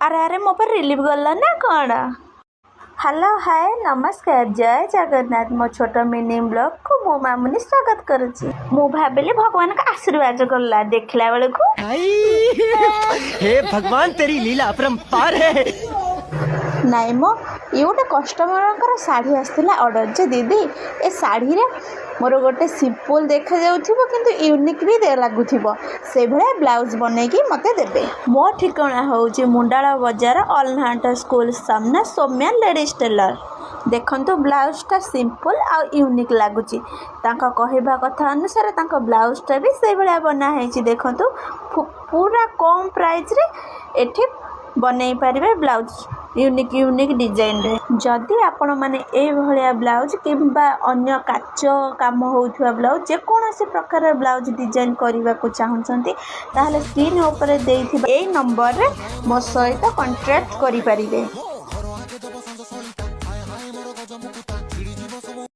अरे अरे मो पर रिलीफ गला ना कौन। हेलो हाय नमस्कार जय जगन्नाथ मो छोट मिनी ब्लॉग को मो मामुनी स्वागत करुच्ची। मु भाविली भगवान का आशीर्वाद गला देखला बेले को हे भगवान तेरी लीला अपरंपार है। नाई मो ये गोटे कस्टमर शाढ़ी आसला ऑर्डर जे दीदी ए शाढ़ी रे मोर गोटे सिंपल देखा जाउथिबो किंतु यूनिक भी लागुथिबो से भले ब्लाउज बनेकी मते देबे। मो ठिकाना होउची मुंडाला बाजार अलनाट स्कूल सामना सौम्या लेडीज टेलर। देखंतु ब्लाउजटा सिंपल आ यूनिक लागुची तांका कहबा कथा अनुसार तांका ब्लाउजटा भी से भले बना हेची। देखंतु पूरा कम प्राइस रे एठी बनै पारिबे ब्लाउज यूनिक यूनिक डिजाइन रे। जदि आपण माने ए भलिया ब्लाउज किंबा अन्य काच काम होउथुवा ब्लाउज जे कोनोसी प्रकार ब्लाउज डिजाइन करबा को चाहउछंती ताहले स्क्रीन ऊपर देइथिबा ए नंबर रे मो सहित कांटेक्ट करि पारिबे।